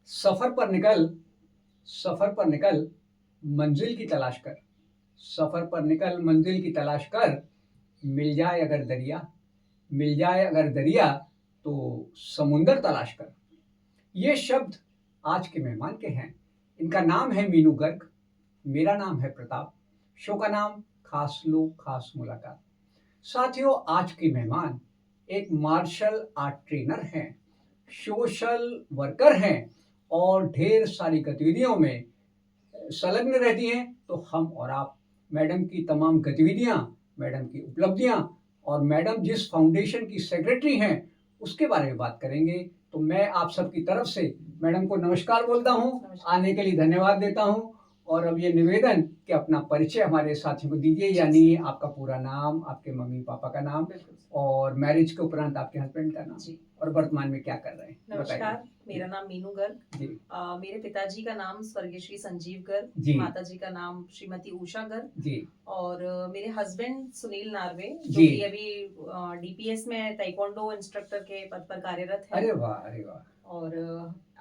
सफर पर निकल सफर पर निकल मंजिल की तलाश कर। सफर पर निकल मंजिल की तलाश कर। मिल जाए अगर दरिया मिल जाए अगर दरिया तो समुंदर तलाश कर। ये शब्द आज के मेहमान के हैं। इनका नाम है मीनू गर्ग। मेरा नाम है प्रताप। शो का नाम खास लोग खास मुलाकात। साथियों, आज के मेहमान एक मार्शल आर्ट ट्रेनर हैं, सोशल वर्कर हैं और ढेर सारी गतिविधियों में संलग्न रहती हैं। तो हम और आप मैडम की तमाम गतिविधियां, मैडम की उपलब्धियां और मैडम जिस फाउंडेशन की सेक्रेटरी हैं उसके बारे में बात करेंगे। तो मैं आप सबकी तरफ से मैडम को नमस्कार बोलता हूं, आने के लिए धन्यवाद देता हूं। और अब ये निवेदन कि अपना परिचय हमारे साथियों को दीजिए, यानी आपका पूरा नाम, आपके मम्मी पापा का नाम और मैरिज के उपरांत आपके हस्बैंड का नाम और वर्तमान में क्या कर रहे हैं। नमस्कार, मेरा नाम मीनू गर्ग। मेरे पिताजी का नाम स्वर्गीय श्री संजीव गर्ग, माताजी का नाम श्रीमती उषा गर्ग और मेरे हस्बैंड सुनील नार्वे जो कि अभी डीपीएस में ताइक्वांडो इंस्ट्रक्टर के पद पर कार्यरत है। अरे वाह, अरे वाह। और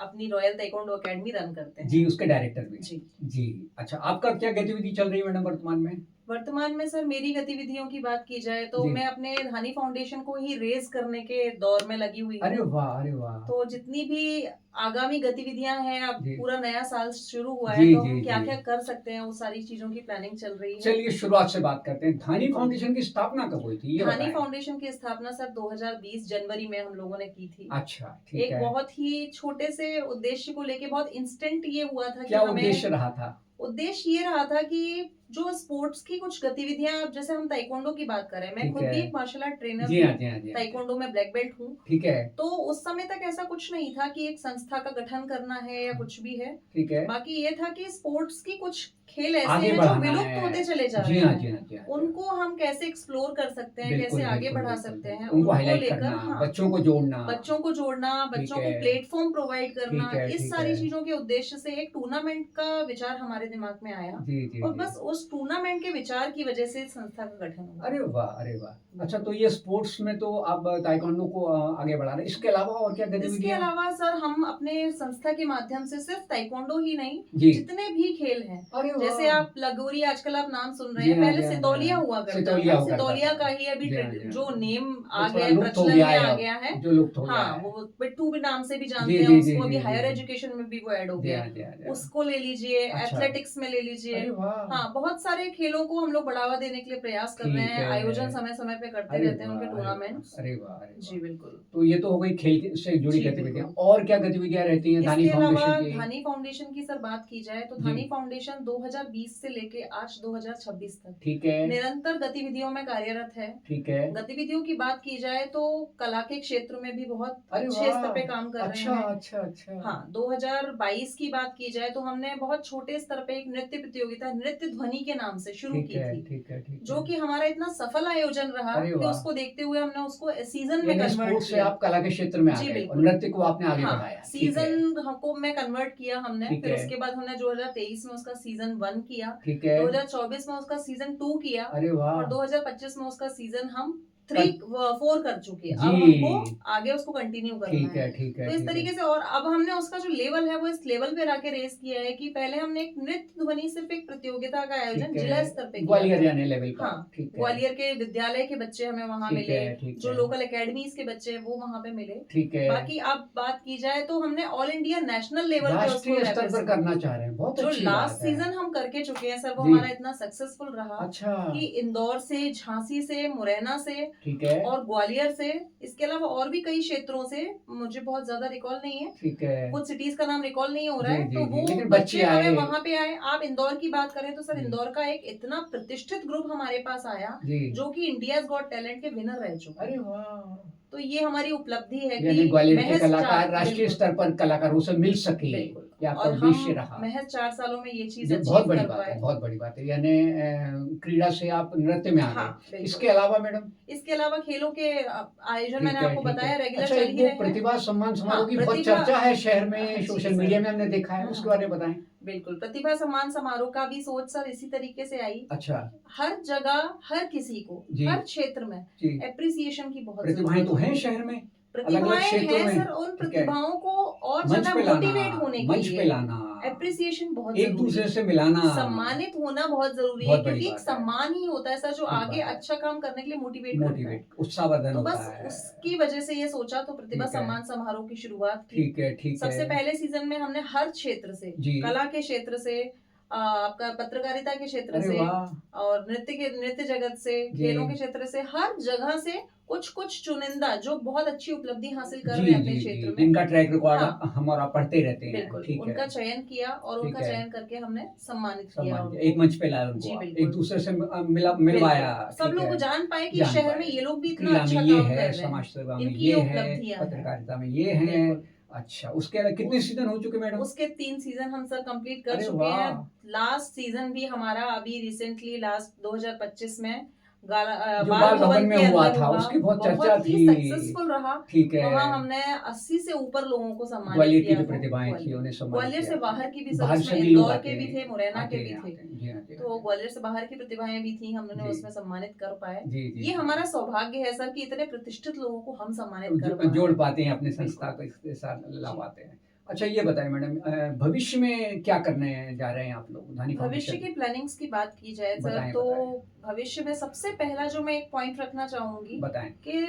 अपनी रॉयल ताइक्वांडो एकेडमी रन करते हैं। जी, उसके डायरेक्टर भी। जी। अच्छा, आपका क्या गतिविधि चल रही है मैडम वर्तमान में? वर्तमान में सर मेरी गतिविधियों की बात की जाए तो मैं अपने धानी फाउंडेशन को ही रेज करने के दौर में लगी हुई हूँ। अरे वाह, अरे वाह। तो जितनी भी आगामी गतिविधियां हैं, अब पूरा नया साल शुरू हुआ है तो हम क्या क्या कर सकते हैं, वो सारी चीजों की प्लानिंग चल रही है। चलिए शुरुआत से बात करते हैं। धानी फाउंडेशन की स्थापना कब हुई थी? धानी फाउंडेशन की स्थापना सर 2020 जनवरी में हम लोगों ने की थी। अच्छा, ठीक है। एक बहुत ही छोटे से उद्देश्य को लेके बहुत इंस्टेंट ये हुआ था। क्या उद्देश्य रहा था? उद्देश्य ये रहा था कि जो स्पोर्ट्स की कुछ गतिविधियां, जैसे हम ताइक्वांडो की बात करें, मैं खुद भी एक मार्शल आर्ट ट्रेनर हूँ, ताइक्वांडो में ब्लैक बेल्ट हूँ। ठीक है। तो उस समय तक ऐसा कुछ नहीं था कि एक संस्था का गठन करना है या कुछ भी है। ठीक है। बाकी ये था कि स्पोर्ट्स की कुछ खेल ऐसे हैं जो विलुप्त होते चले जा रहे हैं, उनको हम कैसे एक्सप्लोर कर सकते हैं, कैसे आगे बढ़ा सकते हैं, उनको लेकर बच्चों को जोड़ना, बच्चों को प्लेटफॉर्म प्रोवाइड करना, इस सारी चीजों के उद्देश्य से एक टूर्नामेंट का विचार हमारे दिमाग में आया। और बस उस टूर्नामेंट के विचार की वजह से संस्था का गठन हुआ। अरे वाह, अरे वाह। अच्छा, तो ये स्पोर्ट्स में तो आप ताइक्वांडो को आगे बढ़ा रहे हैं, इसके अलावा और क्या गतिविधियां? इसके अलावा सर हम अपने संस्था के माध्यम से सिर्फ ताइक्वांडो ही नहीं, जितने भी खेल हैं, जैसे आप लगोरी आजकल आप नाम सुन रहे हैं, पहले सितौलिया हुआ करता था। सितौलिया का ही अभी जो नेम आ गया है, प्रचलन में आ गया है, जो लुप्त हो गया है। वो पिट्ठू भी नाम से भी जानते हैं उसको, अभी हायर एजुकेशन में भी वो ऐड हो गया। उसको ले लीजिए, एथलेटिक्स में ले लीजिए। हाँ, बहुत सारे खेलों को हम लोग बढ़ावा देने के लिए प्रयास कर रहे हैं। आयोजन समय समय पे करते रहते हैं उनके टूर्नामेंट। अरे वाह, जी बिल्कुल। तो ये तो हो गई खेल से जुड़ी गतिविधियां। और क्या गतिविधियां रहती हैं धानी फाउंडेशन की? धानी फाउंडेशन की सर बात की जाए तो धानी फाउंडेशन 2020 से लेके आज 2026 तक, ठीक है, निरंतर गतिविधियों में कार्यरत है। ठीक है। गतिविधियों की बात की जाए तो कला के क्षेत्र में भी बहुत अच्छे स्तर पे काम कर रहे हैं। अच्छा अच्छा। हाँ, 2022 की बात की जाए तो हमने बहुत छोटे स्तर पे एक नृत्य प्रतियोगिता नृत्य ध्वनि के नाम से शुरू की थी। ठीक है। जो कि हमारा इतना सफल आयोजन रहा कि उसको देखते हुए हमने उसको सीजन में कन्वर्ट किया। आप कला के क्षेत्र में आ गए और नृत्य को आपने आगे बढ़ाया। सीजन को मैं कन्वर्ट किया हमने, फिर उसके बाद हमने 2023 में उसका सीजन 1 किया, 2024 में उसका सीजन 2 किया और 2025 में उसका सीजन हम 3-4 कर चुके हैं। अब हमको आगे उसको कंटिन्यू करना है। ठीक है। तो इस तरीके से, और अब हमने उसका जो लेवल है वो इस लेवल पे लाके रेस किया है कि पहले हमने एक नृत्य ध्वनि सिर्फ एक प्रतियोगिता का आयोजन जिला स्तर पे ग्वालियर जाने लेवल पर। हाँ, ग्वालियर के विद्यालय के बच्चे हमें वहाँ मिले, जो लोकल एकेडमीज के बच्चे हैं वो वहाँ पे मिले। ठीक है। बाकी अब बात की जाए तो हमने ऑल इंडिया नेशनल लेवल पे उसको स्तर पर करना चाह रहे हैं। बहुत जो लास्ट सीजन हम करके चुके हैं सर, वो हमारा इतना सक्सेसफुल रहा कि इंदौर से, झांसी से, मुरैना से, ठीक है, और ग्वालियर से, इसके अलावा और भी कई क्षेत्रों से, मुझे बहुत ज्यादा रिकॉल नहीं है। ठीक है। कुछ सिटीज का नाम रिकॉल नहीं हो रहा है। तो वो बच्चे हमें वहाँ पे आए। आप इंदौर की बात करें तो सर इंदौर का एक इतना प्रतिष्ठित ग्रुप हमारे पास आया जो कि इंडियाज गॉट टैलेंट के विनर रह चुके। अरे वाह। तो ये हमारी उपलब्धि है कि ग्वालियर के कलाकार राष्ट्रीय स्तर पर कलाकारों से मिल सके, और उद्देश्य रहा। महज 4 सालों में ये चीज बहुत बड़ी बात है, बहुत बड़ी बात है। यानी क्रीड़ा से आप नृत्य में आ गए। इसके अलावा मैडम? इसके अलावा खेलों के आयोजन मैंने आपको बताया रेगुलर चल ही रहे हैं। प्रतिभा सम्मान समारोह की बहुत चर्चा है शहर में, सोशल मीडिया में हमने देखा है, उसके बारे में बताएं। बिल्कुल, प्रतिभा सम्मान समारोह का भी सोच सर इसी तरीके से आई। अच्छा। हर जगह हर किसी को हर क्षेत्र में एप्रिसिएशन की बहुत प्रतिभाएं तो हैं शहर में, प्रतिभाएं क्षेत्रों हैं में, सर, उन ठीक है, प्रतिभाओं को और मंच ज्यादा पे लाना, मोटिवेट होने के मंच पे लिए लाना, एप्रिसिएशन बहुत एक जरूरी दूसरे है, से मिलाना, सम्मानित होना बहुत जरूरी है, बहुत बड़ी क्योंकि एक बात है, सम्मान ही होता है सर जो ठीक आगे बात है, अच्छा काम करने के लिए मोटिवेट करता है। मोटिवेट, उत्साहवर्धन तो होता बस है, उसकी वजह से ये सोचा, तो प्रतिभा ठीक है, सम्मान समारोह की शुरुआत की। ठीक है, ठीक सबसे है, पहले सीजन में हमने हर क्षेत्र से, जी, कला के क्षेत्र से, आपका पत्रकारिता के क्षेत्र अरे से, वाह, और नृत्य जगत से, जी, खेलों के क्षेत्र से, हर जगह से कुछ कुछ चुनिंदा जो बहुत अच्छी उपलब्धि हासिल कर जी, रहे हैं अपने जी, क्षेत्र जी, में, जिनका ट्रैक रिकॉर्ड हाँ हम और आप पढ़ते रहते हैं, बिल्कुल, ठीक है, उनका चयन किया और ठीक उनका है, चयन करके हमने सम्मानित किया सम्मान किया, उनको। एक मंच पे लाया उनको जी आप, बिल्कुल, एक दूसरे से मिलवाया, बिल्कुल, सब ठीक लोग है, जान पाए कि जान शहर में पाए, ये लोग भी इतना क्रीड़ा में अच्छा ये काम है, कर रहे समाज हैं, सेवा में इनकी ये ये है, उपलब्धियां हैं। पत्रकारिता में ये है, बिल्कुल, अच्छा, उसके अलावा कितने सीजन हो चुके मैडम? उसके 3 सीजन हम सर कंप्लीट कर अरे चुके हैं। वाह, लास्ट सीजन भी हमारा अभी रिसेंटली लास्ट 2025 में जो बाल बाल भवन भवन में के हुआ अंदर था, हुआ, उसकी बहुत चर्चा बहुत ही थी, सक्सेसफुल रहा। ठीक है, वहाँ हमने 80 से ऊपर लोगों को सम्मानित ग्वालियर की किया जो था। प्रतिभाएं थी उन्हें सम्मानित ग्वालियर किया से था, बाहर की भी सर, बाहर उसमें से भी लोग इंदौर आते के भी थे, हैं, मुरैना के आते भी हैं, थे, आते हैं, जी हाँ, जी हाँ, तो ग्वालियर से बाहर की प्रतिभाएं भी थी, हमने जी, उसमें सम्मानित कर पाए। जी, जी, ये जी, हमारा सौभाग्य है सर कि इतने प्रतिष्ठित लोगों को हम सम्मानित कर पा जोड़ रहे हैं। पाते हैं अपने संस्था को, इसके साथ ला पाते हैं। अच्छा ये बताएं मैडम, भविष्य में क्या करने जा रहे हैं आप लोग धानी भविष्य फाउंडेशन? की प्लानिंग्स की बात की जाए सर, बताएं, तो बताएं, भविष्य में सबसे पहला जो मैं एक पॉइंट रखना चाहूंगी बताएं, कि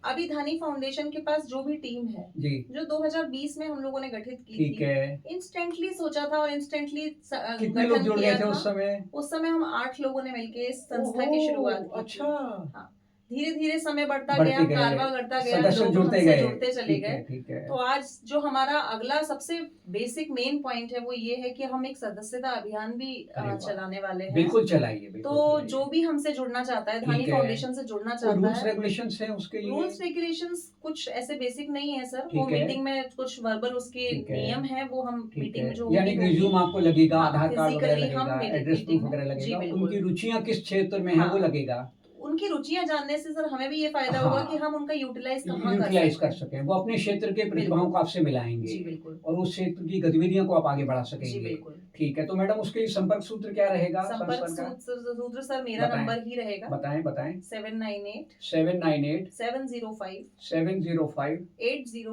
अभी धानी फाउंडेशन के पास जो भी टीम है, जी, जो 2020 में हम लोगों ने गठित की ठीक थी, है, इंस्टेंटली सोचा था और इंस्टेंटली कितने लोग गठन जुड़ किया गए थे था। उस समय? हम 8 लोगों ने मिलकर इस संस्था की शुरुआत की थी। अच्छा, हाँ, धीरे धीरे समय बढ़ता बढ़ते गया, गए, कारवा बढ़ता गया, सदस्य लोग जुड़ते हमसे गए, जुड़ते चले ठीक है, गए। ठीक है, तो आज जो हमारा अगला सबसे बेसिक मेन पॉइंट है वो ये है कि हम एक सदस्यता अभियान भी अरे वाह, चलाने वाले हैं। बिल्कुल चलाइए, बिल्कुल तो चलाइए, जो भी हमसे जुड़ना चाहता है, धानी ठीक है, फाउंडेशन से जुड़ना कोई चाहता रूल्स है, रेगुलेशंस हैं उसके लिए? रूल्स रेगुलेशंस कुछ ऐसे बेसिक नहीं है सर, वो ठीक है, मीटिंग में कुछ वर्बल उसके ठीक है, नियम है, वो हम ठीक मीटिंग है, में जो यानी कि होगी रिज्यूम आपको लगेगा, हाँ, आधार कार्ड वगैरह फिजिकली हम लगेगा, एड्रेस प्रूफ मीटिंग वगैरह में, जी लगेगा, बिल्कुल, उनकी रुचियां किस क्षेत्र में है हाँ, वो लगेगा, उनकी रुचियां जानने से सर हमें भी ये फायदा होगा कि हाँ, हम उनका यूटिलाइज कहाँ यूटिलाइज कर कर सकते सकें, वो अपने क्षेत्र के प्रतिभाओं बिल्कुल, को आपसे मिलाएंगे जी बिल्कुल, और उस क्षेत्र की गतिविधियों को आप आगे बढ़ा जी सकेंगे, बिल्कुल। ठीक है। तो मैडम उसके लिए संपर्क सूत्र क्या रहेगा संपर्क संस्था का? सूत्र सर मेरा बताएं, नंबर ही रहेगा, बताएं, बताएं, 798 798 705 705 80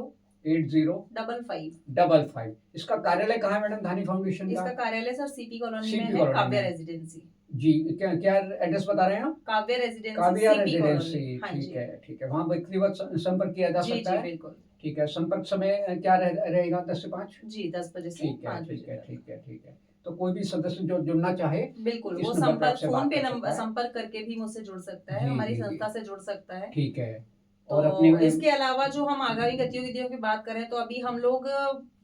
80 55। 55। इसका कार्यालय कहाँ है मैडम धानी फाउंडेशन इसका का? कार्यालय सर सीपी कॉलोनी में सीपी है, कॉलोनी काव्या में, रेजिडेंसी, जी, क्या क्या एड्रेस बता रहे हैं आप? Kavya residency, Kavya CP residency, colony, हाँ ठीक जी, है, ठीक है, वहाँ व्यक्तिगत संपर्क किया जा जी सकता जी है, बिल्कुल, ठीक है। संपर्क समय क्या रहेगा 10 से 5? जी 10 बजे से ठीक है, 5 ठीक बजे है, तक, ठीक है, ठीक है। तो कोई भी सदस्य जो जुड़ना चाहे बिल्कुल इस वो नंबर पे संपर्क आपसे फोन बात पे कर सकता है, संपर्क करके भी मुझसे जुड़ सकता है, जी, हमारी जी, जी, संस्था से जुड़ सकता है। ठीक है। तो और अपनी इसके अलावा जो हम आगामी गतिविधियों की बात करें तो अभी हम लोग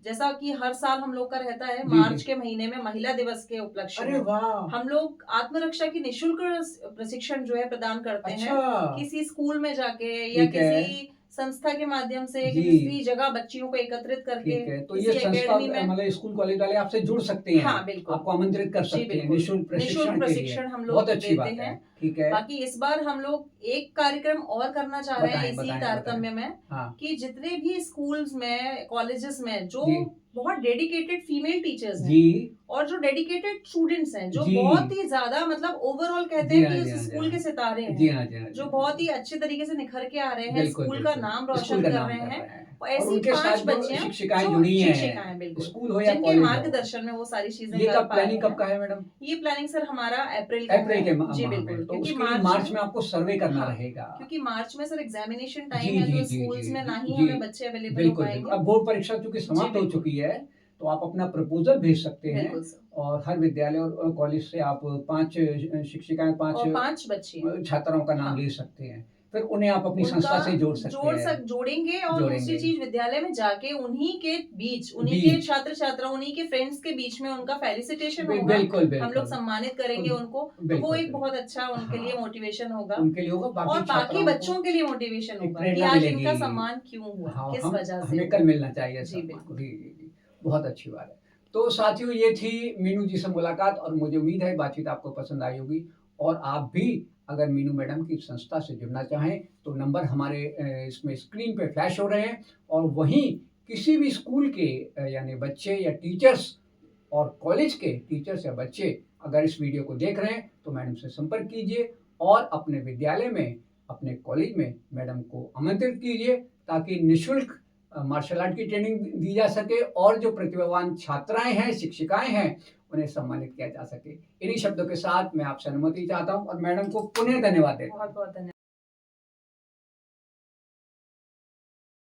जैसा कि हर साल हम लोग का रहता है, जी, मार्च जी, के महीने में महिला दिवस के उपलक्ष्य अरे में वाह, हम लोग आत्मरक्षा की निशुल्क प्रशिक्षण जो है प्रदान करते हैं, अच्छा, किसी स्कूल में जाके या ठीक है, किसी संस्था के माध्यम से जी, किसी जगह बच्चियों को एकत्रित करके ठीक है। तो ये किसी संस्था एकेडमी में, मतलब स्कूल कॉलेज वाले आपसे जुड़ सकते हैं, हाँ बिल्कुल, आपको आमंत्रित कर जी सकते हैं बिल्कुल, निःशुल्क निःशुल्क प्रशिक्षण के लिए, प्रशिक्षण हम लोग बहुत अच्छी देते बात है, हैं। ठीक है। बाकी इस बार हम लोग एक कार्यक्रम और करना चाह रहे हैं बताएं, इसी बताएं, तारतम्य बताएं, में हाँ, कि जितने भी स्कूल्स में, कॉलेजेस में जो जी, बहुत डेडिकेटेड फीमेल टीचर्स हैं जी, और जो डेडिकेटेड स्टूडेंट्स हैं, जो जी, बहुत ही ज्यादा मतलब ओवरऑल कहते जी हैं हाँ, कि जी उस हाँ, जी स्कूल के हाँ, सितारे जी हैं, हाँ, जी हाँ, जी जो हाँ, बहुत ही अच्छे तरीके से निखर के आ रहे हैं, बिल्कुल, स्कूल का बिल्कुल, नाम स्कूल रोशन का कर नाम रहे कर हैं, रहे हैं और और ऐसी उनके 5 साथ जो बच्चियां शिक्षिकाएं जो जुड़ी हैं, शिक्षिकाएं बिल्कुल, स्कूल हो या जिनके कॉलेज हो, मार्गदर्शन में वो सारी चीजें ये कर कब पा रहे प्लानिंग कब हैं। का है मैडम? ये प्लानिंग सर हमारा अप्रैल अप्रैल के है, माह जी में, बिल्कुल, तो क्योंकि उसके लिए मार्च में आपको सर्वे करना हाँ, रहेगा, क्योंकि मार्च में सर एग्जामिनेशन जी, टाइम है, जी, तो जी, स्कूल्स जी, में ना ही जी, हमें बच्चे अवेलेबल हो बिल्कुल, बिल्कुल। पाएंगे, अब बोर्ड परीक्षा चूंकि जी समाप्त हो बिल्कुल, चुकी है, तो आप अपना प्रपोजल भेज सकते हैं बिल्कुल सर, और हर विद्यालय और कॉलेज से आप 5 शिक्षिकाएं, और 5 5 बच्चे, छात्राओं का नाम हाँ, ले सकते हैं, फिर उन्हें आप अपनी उनका संस्था से जोड़ सकते हैं, जोड़ेंगे और दूसरी जोड़ेंगे, चीज विद्यालय में जाके उन्हीं के बीच, उन्हीं के बीच, छात्र छात्रा, उन्हीं के फ्रेंड्स के बीच में उनका फेलिसिटेशन होगा, बिल्कुल, हम लोग बिल्कुल, सम्मानित करेंगे उनको, तो वो बिल्कुल, एक बिल्कुल, बहुत अच्छा उनके लिए हाँ, मोटिवेशन होगा उनके लिए होगा, और बाकी बाकी छात्राओं को बच्चों के लिए मोटिवेशन एक होगा कि प्रेरणा आज मिलेगी, इनका सम्मान क्यों हुआ, हाँ, किस हम वजह से हमें हुआ, कल मिलना चाहिए जी सब, बिल्कुल, जी, जी, जी, बहुत अच्छी बात है। तो साथियों ये थी मीनू जी से मुलाकात और मुझे उम्मीद है बातचीत आपको पसंद आई होगी और आप भी अगर मीनू मैडम की संस्था से जुड़ना चाहें तो नंबर हमारे इसमें स्क्रीन पे फ्लैश हो रहे हैं और वहीं किसी भी स्कूल के यानी बच्चे या टीचर्स और कॉलेज के टीचर्स या बच्चे अगर इस वीडियो को देख रहे हैं तो मैडम से संपर्क कीजिए और अपने विद्यालय में, अपने कॉलेज में मैडम को आमंत्रित कीजिए ताकि निःशुल्क मार्शल आर्ट की ट्रेनिंग दी जा सके और जो प्रतिभावान छात्राएं हैं, शिक्षिकाएं हैं, उन्हें सम्मानित किया जा सके। इन्हीं शब्दों के साथ मैं आपसे अनुमति चाहता हूं और मैडम को पुनः धन्यवाद देता हूं। बहुत बहुत धन्यवाद।